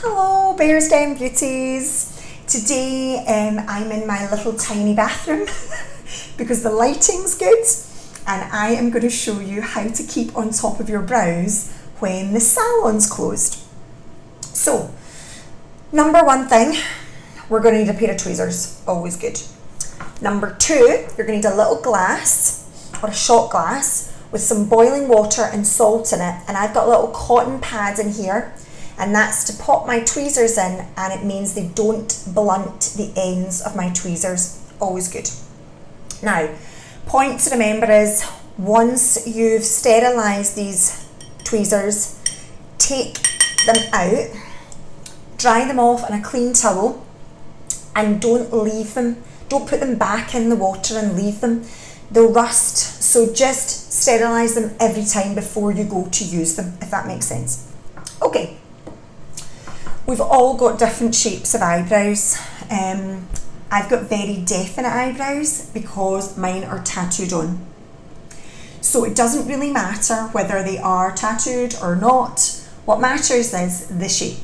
Hello Bears Den Beauties. Today I'm in my little tiny bathroom because the lighting's good, and I am going to show you how to keep on top of your brows when the salon's closed. So, number one thing, we're going to need a pair of tweezers, always good. Number two, you're going to need a little glass or a shot glass with some boiling water and salt in it, and I've got a little cotton pad in here, and that's to pop my tweezers in, and it means they don't blunt the ends of my tweezers. Always good. Now, point to remember is once you've sterilised these tweezers, take them out, dry them off on a clean towel, and don't leave them. Don't put them back in the water and leave them. They'll rust, so just sterilise them every time before you go to use them, if that makes sense. Okay. We've all got different shapes of eyebrows. I've got very definite eyebrows because mine are tattooed on. So it doesn't really matter whether they are tattooed or not. What matters is the shape.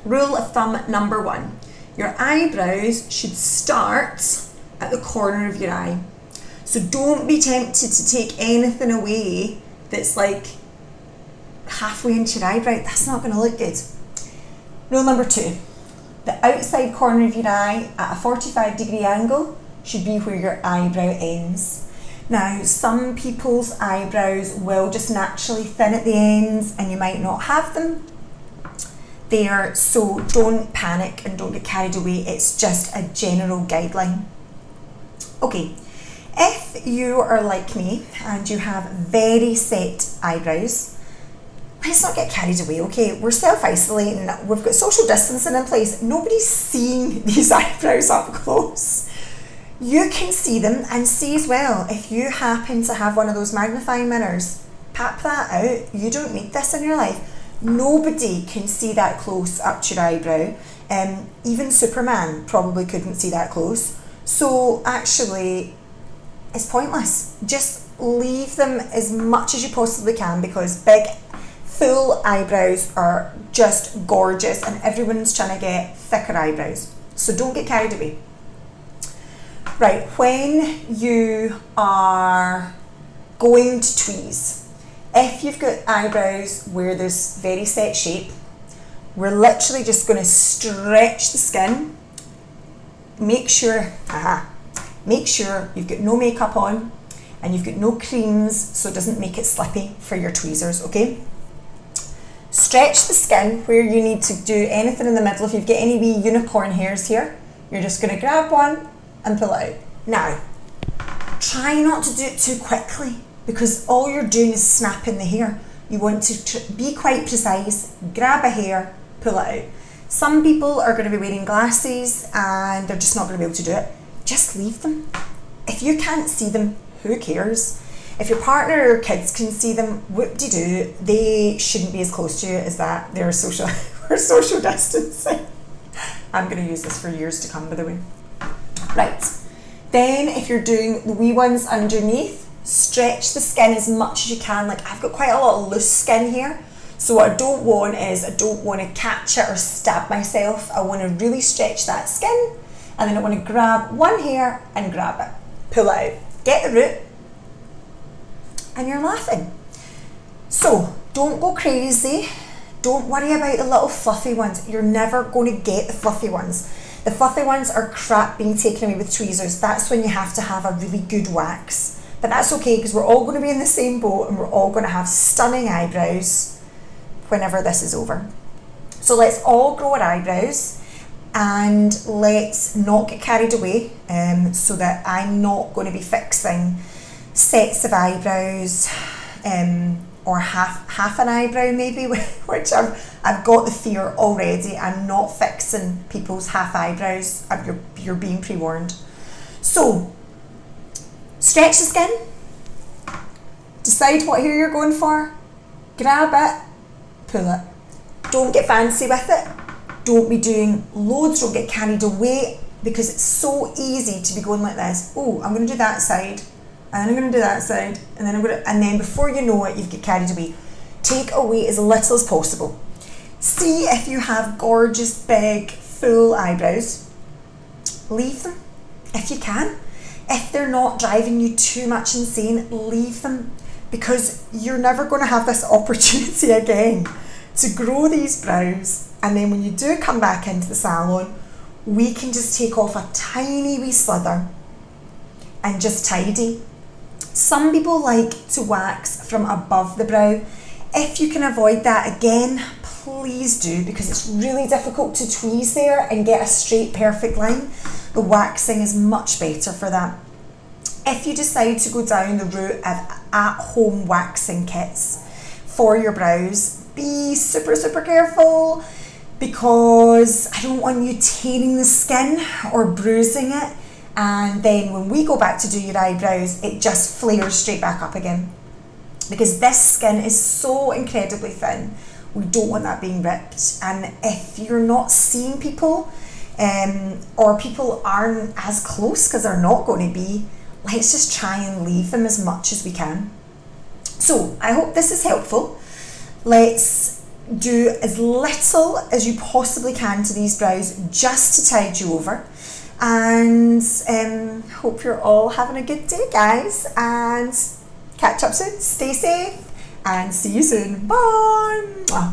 Rule of thumb number one, your eyebrows should start at the corner of your eye. So don't be tempted to take anything away that's like halfway into your eyebrow. That's not going to look good. Rule number two, the outside corner of your eye at a 45-degree angle should be where your eyebrow ends. Now, some people's eyebrows will just naturally thin at the ends and you might not have them there, so don't panic and don't get carried away. It's just a general guideline. Okay, if you are like me and you have very set eyebrows, let's not get carried away, okay? We're self-isolating, we've got social distancing in place, nobody's seeing these eyebrows up close. You can see them, and see as well, if you happen to have one of those magnifying mirrors, pop that out. You don't need this in your life. Nobody can see that close up to your eyebrow. Even Superman probably couldn't see that close. So actually, it's pointless. Just leave them as much as you possibly can, because big full eyebrows are just gorgeous and everyone's trying to get thicker eyebrows. So don't get carried away. Right, when you are going to tweeze, if you've got eyebrows where there's very set shape, we're literally just going to stretch the skin. Make sure you've got no makeup on and you've got no creams so it doesn't make it slippy for your tweezers, okay? Stretch the skin where you need to do anything in the middle. If you've got any wee unicorn hairs here, you're just going to grab one and pull it out. Now, try not to do it too quickly because all you're doing is snapping the hair. You want to be quite precise, grab a hair, pull it out. Some people are going to be wearing glasses and they're just not going to be able to do it. Just leave them. If you can't see them, who cares? If your partner or kids can see them, whoop-de-doo, they shouldn't be as close to you as that. We're social distancing. I'm going to use this for years to come, by the way. Right, then if you're doing the wee ones underneath, stretch the skin as much as you can. Like, I've got quite a lot of loose skin here, so what I don't want is, I don't want to catch it or stab myself. I want to really stretch that skin, and then I want to grab one hair and grab it, pull it out, get the root, and you're laughing. So don't go crazy. Don't worry about the little fluffy ones. You're never going to get the fluffy ones. The fluffy ones are crap being taken away with tweezers. That's when you have to have a really good wax. But that's okay, because we're all going to be in the same boat and we're all going to have stunning eyebrows whenever this is over. So let's all grow our eyebrows and let's not get carried away, so that I'm not going to be fixing sets of eyebrows, or half an eyebrow maybe, which I've got the fear already. I'm not fixing people's half eyebrows. You're being pre-warned. So stretch the skin, decide what hair you're going for, grab it, pull it. Don't get fancy with it. Don't be doing loads, don't get carried away, because it's so easy to be going like this. Oh, I'm going to do that side, and then I'm going to do that side, and then before you know it, you've get carried away. Take away as little as possible. See if you have gorgeous, big, full eyebrows. Leave them if you can. If they're not driving you too much insane, leave them, because you're never going to have this opportunity again to grow these brows. And then when you do come back into the salon, we can just take off a tiny wee slither and just tidy. Some people like to wax from above the brow. If you can avoid that, again, please do, because it's really difficult to tweeze there and get a straight, perfect line. The waxing is much better for that. If you decide to go down the route of at-home waxing kits for your brows, be super, super careful, because I don't want you tearing the skin or bruising it, and then when we go back to do your eyebrows, it just flares straight back up again. Because this skin is so incredibly thin, we don't want that being ripped. And if you're not seeing people, or people aren't as close because they're not going to be, let's just try and leave them as much as we can. So I hope this is helpful. Let's do as little as you possibly can to these brows just to tide you over. And hope you're all having a good day, guys, and catch up soon. Stay safe and see you soon. Bye.